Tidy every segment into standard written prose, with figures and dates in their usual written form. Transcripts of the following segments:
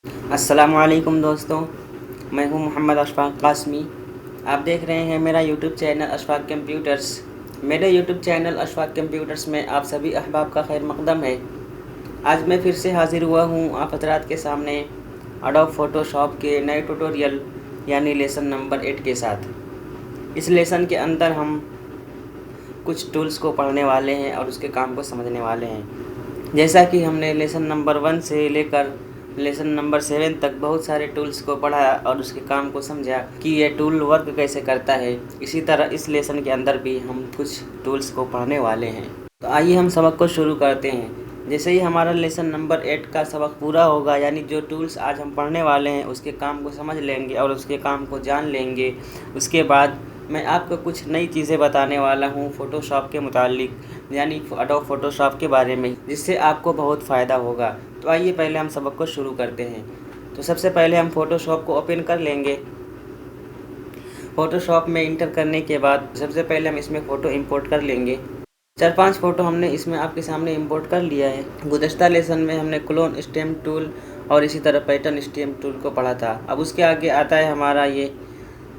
अस्सलामुअलैकुम दोस्तों, मैं हूं मोहम्मद अशफाक कासमी। आप देख रहे हैं मेरा यूट्यूब चैनल अशफाक कंप्यूटर्स। मेरे यूट्यूब चैनल अशफाक कंप्यूटर्स में आप सभी अहबाब का खैर मकदम है। आज मैं फिर से हाज़िर हुआ हूं आप हज़रात के सामने एडोब फ़ोटोशॉप के नए ट्यूटोरियल यानी लेसन नंबर 8 के साथ। इस लेसन के अंदर हम कुछ टूल्स को पढ़ने वाले हैं और उसके काम को समझने वाले हैं। जैसा कि हमने लेसन नंबर 1 से लेकर लेसन नंबर 7 तक बहुत सारे टूल्स को पढ़ा और उसके काम को समझा कि यह टूल वर्क कैसे करता है, इसी तरह इस लेसन के अंदर भी हम कुछ टूल्स को पढ़ने वाले हैं। तो आइए हम सबक को शुरू करते हैं। जैसे ही हमारा लेसन नंबर 8 का सबक पूरा होगा, यानी जो टूल्स आज हम पढ़ने वाले हैं उसके काम को समझ लेंगे और उसके काम को जान लेंगे, उसके बाद मैं आपको कुछ नई चीज़ें बताने वाला हूँ फ़ोटोशॉप के मुतालिक, यानी एडोब फ़ोटोशॉप के बारे में, जिससे आपको बहुत फ़ायदा होगा। तो आइए पहले हम सबक को शुरू करते हैं। तो सबसे पहले हम फ़ोटोशॉप को ओपन कर लेंगे। फ़ोटोशॉप में इंटर करने के बाद सबसे पहले हम इसमें फ़ोटो इंपोर्ट कर लेंगे। 4-5 फ़ोटो हमने इसमें आपके सामने इंपोर्ट कर लिया है। गुज़श्ता लेसन में हमने क्लोन स्टैम्प टूल और इसी तरह पैटर्न स्टैम्प टूल को पढ़ा था। अब उसके आगे आता है हमारा ये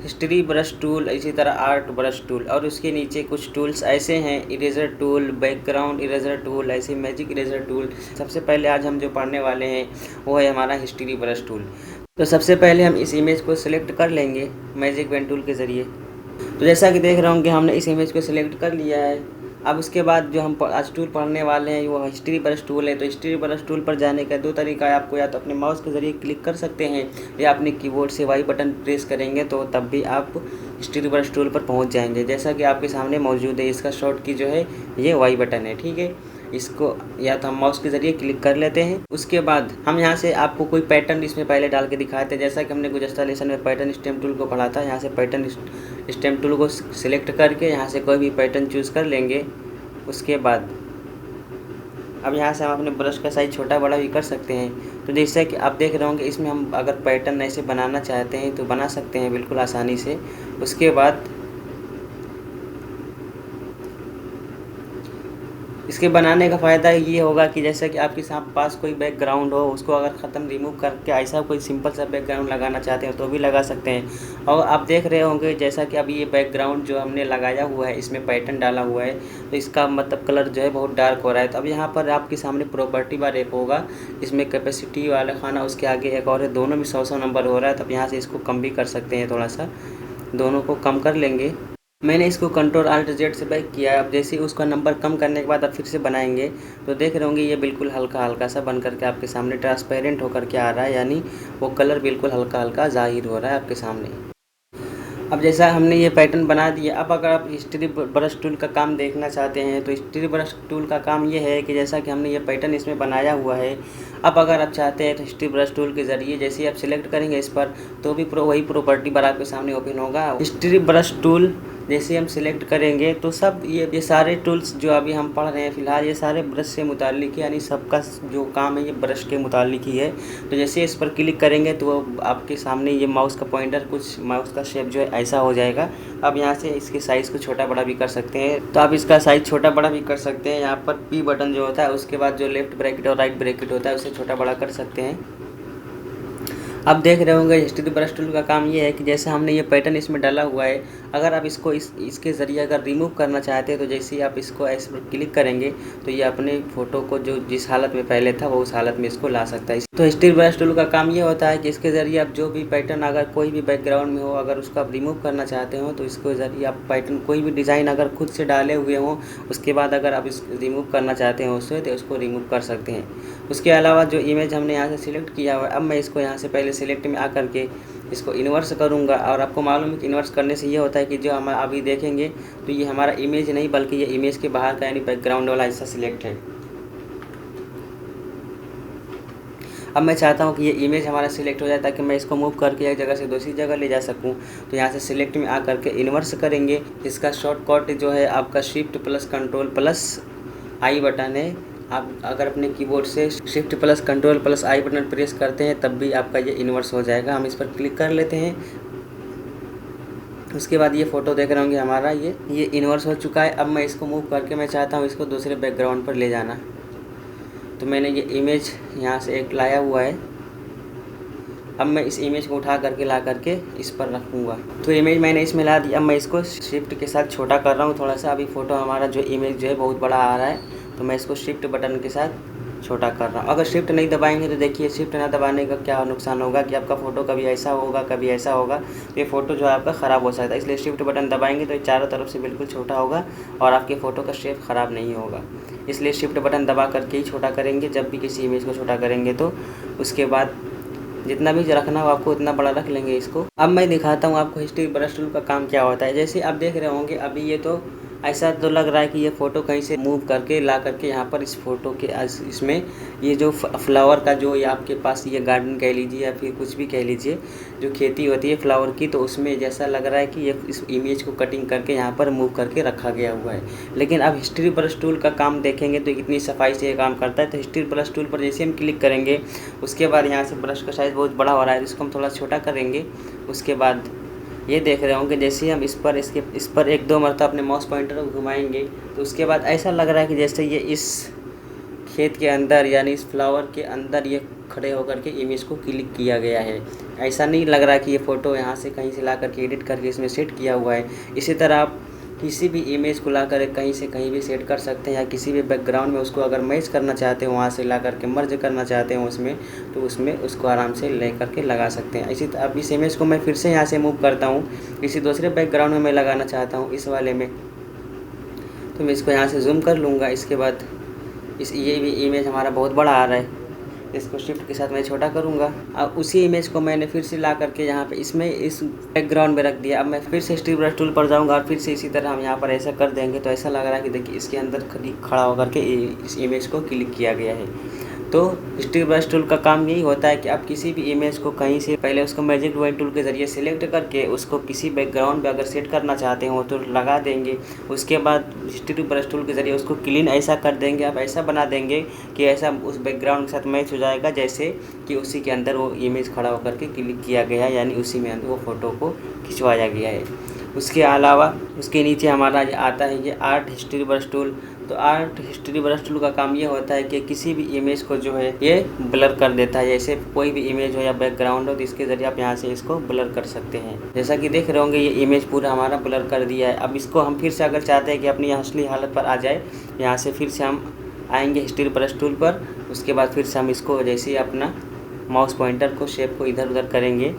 हिस्ट्री ब्रश टूल, इसी तरह आर्ट ब्रश टूल, और उसके नीचे कुछ टूल्स ऐसे हैं, eraser tool, background eraser tool, ऐसे मैजिक इरेज़र टूल। सबसे पहले आज हम जो पढ़ने वाले हैं वो है हमारा हिस्ट्री ब्रश टूल। तो सबसे पहले हम इस इमेज को सिलेक्ट कर लेंगे मैजिक पेन टूल के ज़रिए। तो जैसा कि देख रहे होंगे हमने इस इमेज को सिलेक्ट कर लिया है। अब उसके बाद जो हम आज टूल पढ़ने वाले हैं वो हिस्ट्री ब्रश टूल है। तो हिस्ट्री ब्रश टूल पर जाने का दो तरीका है आपको, या तो अपने माउस के ज़रिए क्लिक कर सकते हैं या अपने कीबोर्ड से वाई बटन प्रेस करेंगे तो तब भी आप हिस्ट्री ब्रश टूल पर पहुंच जाएंगे। जैसा कि आपके सामने मौजूद है, इसका शॉर्ट की जो है ये वाई बटन है, ठीक है। इसको या तो हम माउस के ज़रिए क्लिक कर लेते हैं। उसके बाद हम यहाँ से आपको कोई पैटर्न इसमें पहले डाल के दिखाते हैं। जैसा कि हमने गुज़श्ता लेसन में पैटर्न स्टैम्प टूल को पढ़ा था, यहाँ से पैटर्न स्टैम्प टूल को सिलेक्ट करके यहाँ से कोई भी पैटर्न चूज़ कर लेंगे। उसके बाद अब यहाँ से हम अपने ब्रश का साइज़ छोटा बड़ा भी कर सकते हैं। तो जैसे कि आप देख रहे होंगे इसमें हम अगर पैटर्न ऐसे बनाना चाहते हैं तो बना सकते हैं बिल्कुल आसानी से। उसके बाद इसके बनाने का फ़ायदा ये होगा कि जैसे कि आपके पास कोई बैकग्राउंड हो, उसको अगर ख़त्म रिमूव करके ऐसा कोई सिंपल सा बैकग्राउंड लगाना चाहते हैं तो भी लगा सकते हैं। और आप देख रहे होंगे जैसा कि अभी ये बैकग्राउंड जो हमने लगाया हुआ है, इसमें पैटर्न डाला हुआ है, तो इसका मतलब कलर जो है बहुत डार्क हो रहा है। तो अब यहाँ पर आपके सामने प्रॉपर्टी बार एक होगा, इसमें कैपेसिटी वाला खाना, उसके आगे एक और है, दोनों में 100-100 नंबर हो रहा है। तो अब यहाँ से इसको कम भी कर सकते हैं, थोड़ा सा दोनों को कम कर लेंगे। मैंने इसको कंट्रोल आल्ट जेड से बैक किया है। अब जैसे ही उसका नंबर कम करने के बाद अब फिर से बनाएंगे तो देख रहे होंगे ये बिल्कुल हल्का हल्का सा बन करके आपके सामने ट्रांसपेरेंट होकर के आ रहा है, यानी वो कलर बिल्कुल हल्का हल्का ज़ाहिर हो रहा है आपके सामने। अब जैसा हमने ये पैटर्न बना दिया, अब अगर आप हिस्ट्री ब्रश टूल का काम देखना चाहते हैं तो हिस्ट्री ब्रश टूल का काम ये है कि जैसा कि हमने ये पैटर्न इसमें बनाया हुआ है, अब अगर आप चाहते हैं तो हिस्ट्री ब्रश टूल के ज़रिए जैसे ही आप सिलेक्ट करेंगे इस पर तो भी वही प्रॉपर्टी बार आपके सामने ओपन होगा। हिस्ट्री ब्रश टूल जैसे हम सिलेक्ट करेंगे तो सब ये सारे टूल्स जो अभी हम पढ़ रहे हैं फ़िलहाल, ये सारे ब्रश से मुताल्लिक है, यानी सबका जो काम है ये ब्रश के मुताल्लिक ही है। तो जैसे इस पर क्लिक करेंगे तो वो आपके सामने ये माउस का पॉइंटर, कुछ माउस का शेप जो है ऐसा हो जाएगा। अब यहाँ से इसके साइज़ को छोटा बड़ा भी कर सकते हैं, तो आप इसका साइज़ छोटा बड़ा भी कर सकते हैं। यहाँ पर पी बटन जो होता है उसके बाद जो लेफ़्ट ब्रैकेट और राइट ब्रैकेट होता है उसे छोटा बड़ा कर सकते हैं। अब देख रहे होंगे हिस्ट्री ब्रश टूल का काम ये है कि जैसे हमने ये पैटर्न इसमें डाला हुआ है, अगर आप इसको इसके ज़रिए अगर रिमूव करना चाहते हैं तो जैसे ही आप इसको ऐसे पर क्लिक करेंगे तो ये अपने फ़ोटो को जो जिस हालत में पहले था वो उस हालत में इसको ला सकता है। तो हिस्ट्री ब्रश टूल का काम ये होता है कि इसके ज़रिए आप जो भी पैटर्न अगर कोई भी बैकग्राउंड में हो, अगर उसको आप रिमूव करना चाहते हो तो इसको ज़रिए आप पैटर्न कोई भी डिज़ाइन अगर खुद से डाले हुए हों, उसके बाद अगर आप इस रिमूव करना चाहते हैं उससे तो उसको रिमूव कर सकते हैं। उसके अलावा जो इमेज हमने यहाँ से सिलेक्ट किया हुआ है, अब मैं इसको यहाँ से पहले सिलेक्ट में आकर के इसको इन्वर्स करूँगा। और आपको मालूम है कि इन्वर्स करने से ये होता है कि जो हम अभी देखेंगे तो ये हमारा इमेज नहीं बल्कि ये इमेज के बाहर का यानी बैकग्राउंड वाला हिस्सा सिलेक्ट है। अब मैं चाहता हूँ कि ये इमेज हमारा सिलेक्ट हो जाए ताकि मैं इसको मूव करके एक जगह से दूसरी जगह ले जा सकूँ। तो यहाँ से सिलेक्ट में आकर के इन्वर्स करेंगे। इसका शॉर्टकट जो है आपका शिफ्ट प्लस कंट्रोल प्लस आई बटन है। आप अगर अपने कीबोर्ड से शिफ्ट प्लस कंट्रोल प्लस आई बटन प्रेस करते हैं तब भी आपका ये इन्वर्स हो जाएगा। हम इस पर क्लिक कर लेते हैं। उसके बाद ये फ़ोटो देख रहे होंगे हमारा ये इन्वर्स हो चुका है। अब मैं इसको मूव करके मैं चाहता हूँ इसको दूसरे बैकग्राउंड पर ले जाना। तो मैंने ये इमेज यहाँ से एक लाया हुआ है, अब मैं इस इमेज को उठा करके ला करके इस पर रखूँगा। तो इमेज मैंने इसमें ला दी। अब मैं इसको शिफ्ट के साथ छोटा कर रहा हूँ थोड़ा सा। अभी फ़ोटो हमारा जो इमेज जो है बहुत बड़ा आ रहा है, तो मैं इसको शिफ्ट बटन के साथ छोटा कर रहा हूँ। अगर शिफ्ट नहीं दबाएंगे तो देखिए, शिफ्ट ना दबाने का क्या नुकसान होगा कि आपका फ़ोटो कभी ऐसा होगा कभी ऐसा होगा, तो ये फ़ोटो जो है आपका ख़राब हो सकता है। इसलिए शिफ्ट बटन दबाएंगे तो ये चारों तरफ से बिल्कुल छोटा होगा और आपके फ़ोटो का शेप ख़राब नहीं होगा। इसलिए शिफ्ट बटन दबा करके ही छोटा करेंगे जब भी किसी इमेज को छोटा करेंगे। तो उसके बाद जितना भी रखना हो आपको उतना बड़ा रख लेंगे इसको। अब मैं दिखाता हूँ आपको हिस्ट्री ब्रश टूल का काम क्या होता है। जैसे आप देख रहे होंगे अभी ये तो ऐसा तो लग रहा है कि ये फ़ोटो कहीं से मूव करके ला करके यहाँ पर इस फ़ोटो के इसमें ये जो फ्लावर का जो ये आपके पास ये गार्डन कह लीजिए या फिर कुछ भी कह लीजिए, जो खेती होती है फ्लावर की, तो उसमें जैसा लग रहा है कि ये इस इमेज को कटिंग करके यहाँ पर मूव करके रखा गया हुआ है। लेकिन अब हिस्ट्री ब्रश टूल का काम देखेंगे तो कितनी सफाई से ये काम करता है। तो हिस्ट्री ब्रश टूल पर जैसे हम क्लिक करेंगे उसके बाद यहाँ से ब्रश का साइज़ बहुत बड़ा हो रहा है, इसको हम थोड़ा छोटा करेंगे। उसके बाद ये देख रहे होंगे जैसे ही हम इस पर एक दो मरतबा अपने माउस पॉइंटर को घुमाएंगे तो उसके बाद ऐसा लग रहा है कि जैसे ये इस खेत के अंदर यानी इस फ्लावर के अंदर ये खड़े होकर के इमेज को क्लिक किया गया है। ऐसा नहीं लग रहा कि ये फ़ोटो यहाँ से कहीं से ला करके एडिट करके इसमें सेट किया हुआ है। इसी तरह आप किसी भी इमेज को ला कर कहीं से कहीं भी सेट कर सकते हैं, या किसी भी बैकग्राउंड में उसको अगर मैच करना चाहते हैं, वहाँ से ला करके मर्ज करना चाहते हैं उसमें, तो उसमें उसको आराम से ले करके लगा सकते हैं। इसी तरह अब इस इमेज को मैं फिर से यहाँ से मूव करता हूँ, किसी दूसरे बैकग्राउंड में मैं लगाना चाहता हूँ इस वाले में, तो मैं इसको यहाँ से जूम कर लूँगा। इसके बाद ये भी इमेज हमारा बहुत बड़ा आ रहा है, इसको शिफ्ट के साथ मैं छोटा करूँगा। अब उसी इमेज को मैंने फिर से ला करके यहाँ पे इसमें इस बैकग्राउंड में रख दिया। अब मैं फिर से हिस्ट्री ब्रश टूल पर जाऊँगा और फिर से इसी तरह हम यहाँ पर ऐसा कर देंगे तो ऐसा लग रहा है कि देखिए इसके अंदर खड़ा होकर के इस इमेज को क्लिक किया गया है। तो हिस्ट्री ब्रश टूल का काम यही होता है कि आप किसी भी इमेज को कहीं से पहले उसको मैजिक ड्राइंग टूल के ज़रिए सेलेक्ट करके उसको किसी बैकग्राउंड पे अगर सेट करना चाहते हो तो लगा देंगे। उसके बाद हिस्ट्री ब्रश टूल के ज़रिए उसको क्लीन ऐसा कर देंगे, आप ऐसा बना देंगे कि ऐसा उस बैकग्राउंड के साथ मैच हो जाएगा जैसे कि उसी के अंदर वो इमेज खड़ा होकर के क्लिक किया गया है, यानी उसी में वो फ़ोटो को खिंचवाया गया है। उसके अलावा उसके नीचे हमारा आता है ये आर्ट हिस्ट्री ब्रश टूल। तो आर्ट हिस्ट्री ब्रश टूल का काम ये होता है कि किसी भी इमेज को जो है ये ब्लर कर देता है। जैसे कोई भी इमेज हो या बैकग्राउंड हो तो इसके ज़रिए आप यहाँ से इसको ब्लर कर सकते हैं। जैसा कि देख रहे होंगे ये इमेज पूरा हमारा ब्लर कर दिया है। अब इसको हम फिर से अगर चाहते हैं कि अपनी असली हालत पर आ जाए, यहाँ से फिर से हम आएँगे हिस्ट्री ब्रश टूल पर। उसके बाद फिर से हम इसको जैसे ही अपना माउस पॉइंटर को शेप को इधर उधर करेंगे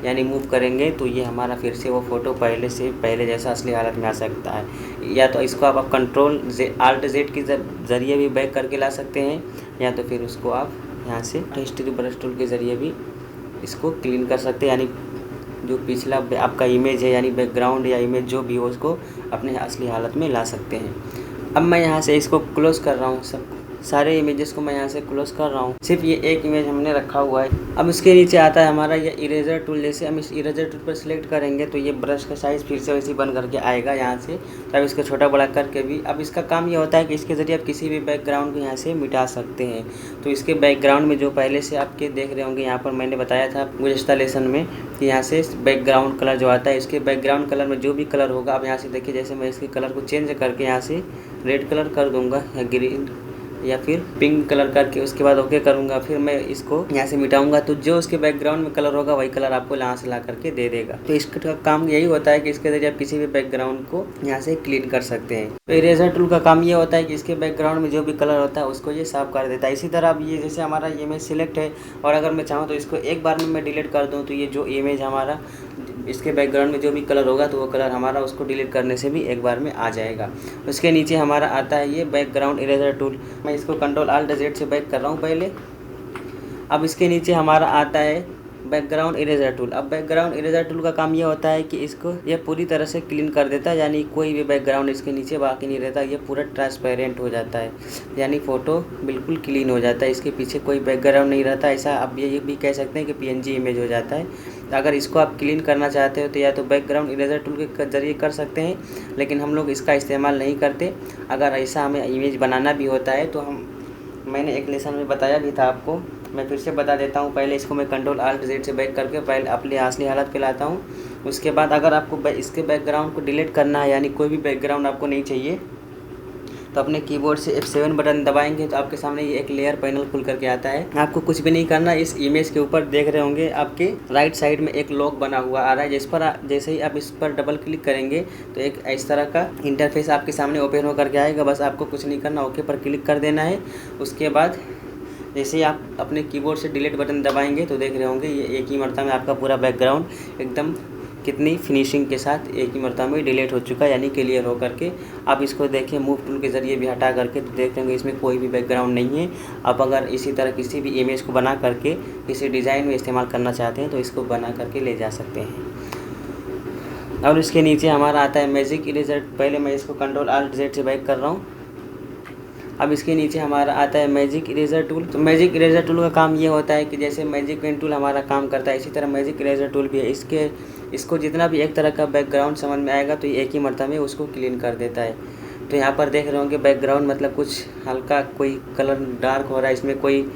यानी मूव करेंगे तो ये हमारा फिर से वो फ़ोटो पहले जैसा असली हालत में आ सकता है। या तो इसको आप कंट्रोल आल्ट जेड के ज़रिए भी बैक करके ला सकते हैं, या तो फिर उसको आप यहाँ से हिस्ट्री ब्रश टूल के ज़रिए भी इसको क्लीन कर सकते हैं, यानी जो पिछला आपका इमेज है यानी बैकग्राउंड या इमेज जो भी हो उसको अपने असली हालत में ला सकते हैं। अब मैं यहाँ से इसको क्लोज़ कर रहा हूँ, सारे इमेजेस को मैं यहाँ से क्लोज कर रहा हूँ, सिर्फ ये एक इमेज हमने रखा हुआ है। अब इसके नीचे आता है हमारा ये इरेजर टूल। जैसे हम इस इरेजर टूल पर सिलेक्ट करेंगे तो ये ब्रश का साइज़ फिर से वैसे बन करके आएगा यहाँ से। तो अब इसको छोटा बड़ा करके भी, अब इसका काम ये होता है कि इसके ज़रिए आप किसी भी बैकग्राउंड को यहाँ से मिटा सकते हैं। तो इसके बैकग्राउंड में जो पहले से आपके देख रहे होंगे, यहाँ पर मैंने बताया था गुज़श्ता लेसन में कि यहाँ से बैकग्राउंड कलर जो आता है, इसके बैकग्राउंड कलर में जो भी कलर होगा, आप यहाँ से देखिए जैसे मैं इसके कलर को चेंज करके यहाँ से रेड कलर कर दूँगा या ग्रीन या फिर पिंक कलर करके उसके बाद ओके करूँगा। फिर मैं इसको यहाँ से मिटाऊंगा तो जो उसके बैकग्राउंड में कलर होगा वही कलर आपको यहाँ से ला करके दे देगा। तो इसका काम यही होता है कि इसके ज़रिए आप किसी भी बैकग्राउंड को यहाँ से क्लीन कर सकते हैं। तो इरेजर टूल का काम ये होता है कि इसके बैकग्राउंड में जो भी कलर होता है उसको ये साफ कर देता है। इसी तरह अब ये जैसे हमारा इमेज सिलेक्ट है और अगर मैं चाहूँ तो इसको एक बार में मैं डिलीट कर दूँ तो ये जो इमेज हमारा इसके बैकग्राउंड में जो भी कलर होगा तो वो कलर हमारा उसको डिलीट करने से भी एक बार में आ जाएगा। उसके नीचे हमारा आता है ये बैकग्राउंड इरेजर टूल। मैं इसको कंट्रोल आल्ट जेड से बैक कर रहा हूँ पहले। अब इसके नीचे हमारा आता है बैकग्राउंड इरेजर टूल। अब बैकग्राउंड इरेजर टूल का काम ये होता है कि इसको ये पूरी तरह से क्लीन कर देता है, यानी कोई भी बैकग्राउंड इसके नीचे बाकी नहीं रहता, ये पूरा ट्रांसपेरेंट हो जाता है, यानी फ़ोटो बिल्कुल क्लीन हो जाता है, इसके पीछे कोई बैकग्राउंड नहीं रहता। ऐसा आप ये भी कह सकते हैं कि पीएनजी इमेज हो जाता है। अगर इसको आप क्लीन करना चाहते हो तो या तो बैकग्राउंड इरेजर टूल के ज़रिए कर सकते हैं, लेकिन हम लोग इसका इस्तेमाल नहीं करते। अगर ऐसा हमें इमेज बनाना भी होता है तो मैंने एक लेसन में बताया भी था आपको, मैं फिर से बता देता हूँ। पहले इसको मैं कंट्रोल आल्ट जेड से बैक करके पहले अपनी असली हालत पे लाता हूँ। उसके बाद अगर आपको इसके बैकग्राउंड को डिलीट करना है, यानी कोई भी बैकग्राउंड आपको नहीं चाहिए, तो अपने कीबोर्ड से F7 बटन दबाएंगे तो आपके सामने ये एक लेयर पैनल खुल करके आता है। आपको कुछ भी नहीं करना, इस इमेज के ऊपर देख रहे होंगे आपके राइट साइड में एक लॉक बना हुआ आ रहा है, जिस पर जैसे ही आप इस पर डबल क्लिक करेंगे तो एक इस तरह का इंटरफेस आपके सामने ओपन होकर के आएगा। बस आपको कुछ नहीं करना, ओके पर क्लिक कर देना है। उसके बाद जैसे ही आप अपने कीबोर्ड से डिलीट बटन दबाएंगे तो देख रहे होंगे ये एक ही मरतबा में आपका पूरा बैकग्राउंड एकदम कितनी फिनिशिंग के साथ एक ही मरतबा में डिलीट हो चुका है, यानी क्लियर हो करके। आप इसको देखिए मूव टूल के ज़रिए भी हटा करके तो देख लेंगे इसमें कोई भी बैकग्राउंड नहीं है। आप अगर इसी तरह किसी भी इमेज को बना करके किसी डिज़ाइन में इस्तेमाल करना चाहते हैं तो इसको बना करके ले जा सकते हैं। और इसके नीचे हमारा आता है मैजिक इरेजर। पहले मैं इसको Ctrl+Alt+Z से बैक कर रहा हूँ। अब इसके नीचे हमारा आता है मैजिक इरेजर टूल। तो मैजिक इरेजर टूल का काम ये होता है कि जैसे मैजिक पेन टूल हमारा काम करता है, इसी तरह मैजिक इरेजर टूल भी है। इसको जितना भी एक तरह का बैकग्राउंड समझ में आएगा तो ये एक ही मरतबा में उसको क्लीन कर देता है। तो यहाँ पर देख रहे होंगे बैकग्राउंड मतलब कुछ हल्का कोई कलर डार्क हो रहा है, इसमें कोई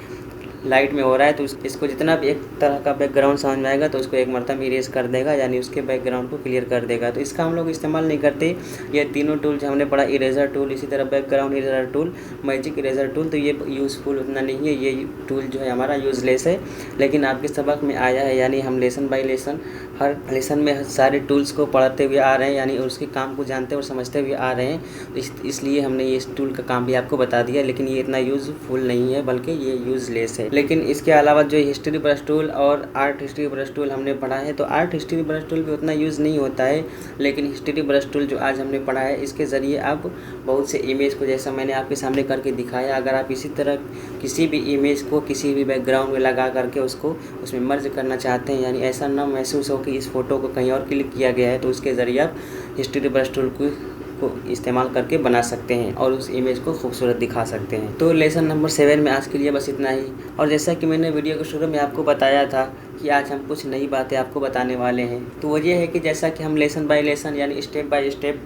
लाइट में हो रहा है, तो इसको जितना भी एक तरह का बैकग्राउंड समझ में आएगा तो उसको एक मरतबा में इरेज कर देगा, यानी उसके बैकग्राउंड को क्लियर कर देगा। तो इसका हम लोग इस्तेमाल नहीं करते। ये तीनों टूल जो हमने पढ़ा, इरेजर टूल, इसी तरह background eraser tool, magic eraser tool, तो ये यूज़फुल उतना नहीं है। ये टूल जो है हमारा यूज़लेस है। लेकिन आपके सबक में आया है, यानी हम लेसन बाय लेसन हर लेसन में सारे टूल्स को पढ़ते हुए आ रहे हैं, यानी उसके काम को जानते और समझते हुए आ रहे हैं। इसलिए हमने ये इस टूल का काम भी आपको बता दिया। लेकिन ये इतना यूज़फुल नहीं है, बल्कि ये यूज़लेस है। लेकिन इसके अलावा जो हिस्ट्री ब्रश टूल और आर्ट हिस्ट्री ब्रश टूल हमने पढ़ा है, तो आर्ट हिस्ट्री ब्रश टूल भी उतना यूज़ नहीं होता है। लेकिन हिस्ट्री ब्रश टूल जो आज हमने पढ़ा है, इसके ज़रिए आप बहुत से इमेज को, जैसा मैंने आपके सामने करके दिखाया, अगर आप इसी तरह किसी भी इमेज को किसी भी बैकग्राउंड में लगा करके उसको उसमें मर्ज करना चाहते हैं, यानी ऐसा ना महसूस हो कि इस फ़ोटो को कहीं और क्लिक किया गया है, तो उसके ज़रिए आप हिस्ट्री ब्रश टूल को इस्तेमाल करके बना सकते हैं और उस इमेज को खूबसूरत दिखा सकते हैं। तो लेसन नंबर 7 में आज के लिए बस इतना ही। और जैसा कि मैंने वीडियो के शुरू में आपको बताया था कि आज हम कुछ नई बातें आपको बताने वाले हैं, तो वो ये है कि जैसा कि हम लेसन बाय लेसन यानी step by step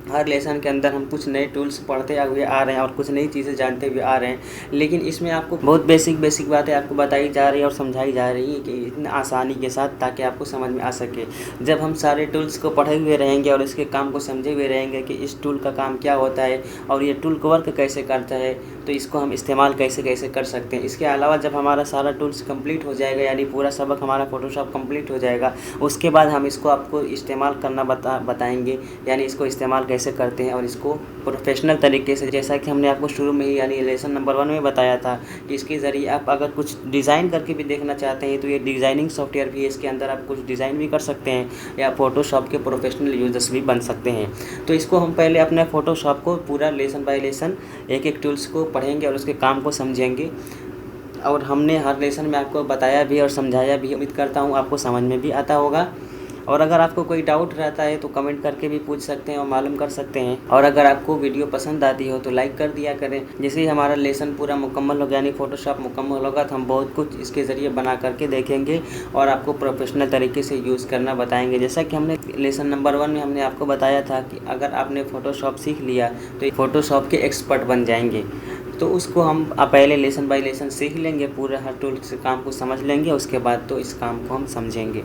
her lesson के अंदर हम कुछ नए टूल्स पढ़ते हुए आ रहे हैं और कुछ नई चीज़ें जानते हुए आ रहे हैं। लेकिन इसमें आपको बहुत बेसिक बातें आपको बताई जा रही है और समझाई जा रही है कि इतनी आसानी के साथ, ताकि आपको समझ में आ सके। जब हम सारे टूल्स को पढ़े हुए रहेंगे और इसके काम को समझे हुए रहेंगे कि इस टूल का काम क्या होता है और ये टूल को वर्क कैसे करता है, तो इसको हम इस्तेमाल कैसे कैसे कर सकते हैं। इसके अलावा जब हमारा सारा टूल्स कंप्लीट हो जाएगा, यानी पूरा सबक हमारा फ़ोटोशॉप कंप्लीट हो जाएगा, उसके बाद हम इसको आपको इस्तेमाल करना बताएंगे, यानी इसको इस्तेमाल कैसे करते हैं और इसको प्रोफेशनल तरीके से, जैसा कि हमने आपको शुरू में ही यानी लेसन नंबर 1 में बताया था कि इसके ज़रिए आप अगर कुछ डिज़ाइन करके भी देखना चाहते हैं तो ये डिज़ाइनिंग सॉफ्टवेयर भी है, इसके अंदर आप कुछ डिज़ाइन भी कर सकते हैं या फ़ोटोशॉप के प्रोफेशनल यूजर्स भी बन सकते हैं। तो इसको हम पहले अपने फ़ोटोशॉप को पूरा लेसन बाय लेसन एक एक टूल्स को पढ़ेंगे और उसके काम को समझेंगे। और हमने हर लेसन में आपको बताया भी और समझाया भी। उम्मीद करता हूँ आपको समझ में भी आता होगा। और अगर आपको कोई डाउट रहता है तो कमेंट करके भी पूछ सकते हैं और मालूम कर सकते हैं। और अगर आपको वीडियो पसंद आती हो तो लाइक कर दिया करें। जैसे ही हमारा लेसन पूरा मुकम्मल हो गया, यानी फ़ोटोशॉप मुकम्मल होगा, तो हम बहुत कुछ इसके ज़रिए बना करके देखेंगे और आपको प्रोफेशनल तरीके से यूज़ करना बताएंगे। जैसा कि हमने लेसन नंबर 1 में हमने आपको बताया था कि अगर आपने फ़ोटोशॉप सीख लिया तो फ़ोटोशॉप के एक्सपर्ट बन जाएंगे। तो उसको हम पहले लेसन बाय लेसन सीख लेंगे, पूरा हर टूल से काम को समझ लेंगे, उसके बाद तो इस काम को हम समझेंगे।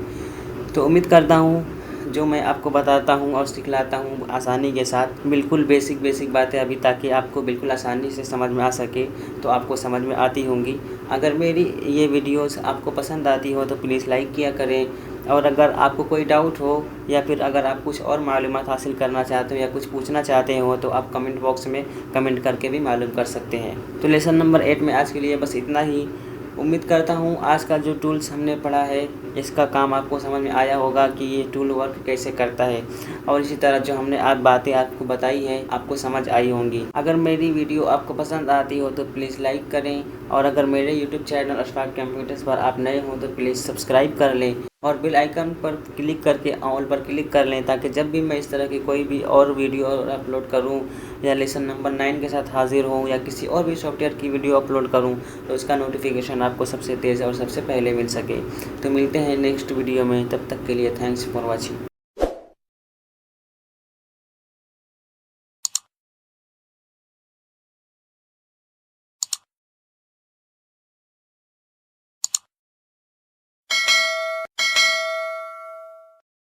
तो उम्मीद करता हूँ जो मैं आपको बताता हूँ और सिखलाता हूँ आसानी के साथ, बिल्कुल बेसिक बातें अभी, ताकि आपको बिल्कुल आसानी से समझ में आ सके, तो आपको समझ में आती होंगी। अगर मेरी ये वीडियोस आपको पसंद आती हो तो प्लीज़ लाइक किया करें। और अगर आपको कोई डाउट हो या फिर अगर आप कुछ और मालूमात हासिल करना चाहते हो या कुछ पूछना चाहते हो तो आप कमेंट बॉक्स में कमेंट करके भी मालूम कर सकते हैं। तो लेसन नंबर 8 में आज के लिए बस इतना ही। उम्मीद करता हूँ आज का जो टूल्स हमने पढ़ा है इसका काम आपको समझ में आया होगा कि ये टूल वर्क कैसे करता है, और इसी तरह जो हमने आज बातें आपको बताई हैं आपको समझ आई होंगी। अगर मेरी वीडियो आपको पसंद आती हो तो प्लीज़ लाइक करें, और अगर मेरे यूट्यूब चैनल अशफाक कंप्यूटर्स पर आप नए हो तो प्लीज़ सब्सक्राइब कर लें और बेल आइकन पर क्लिक करके ऑल पर क्लिक कर लें, ताकि जब भी मैं इस तरह की कोई भी और वीडियो अपलोड करूं या लेसन नंबर 9 के साथ हाजिर हूं या किसी और भी सॉफ्टवेयर की वीडियो अपलोड करूं तो उसका नोटिफिकेशन आपको सबसे तेज़ और सबसे पहले मिल सके। तो मिलते हैं नेक्स्ट वीडियो में, तब तक के लिए थैंक्स फॉर वॉचिंग।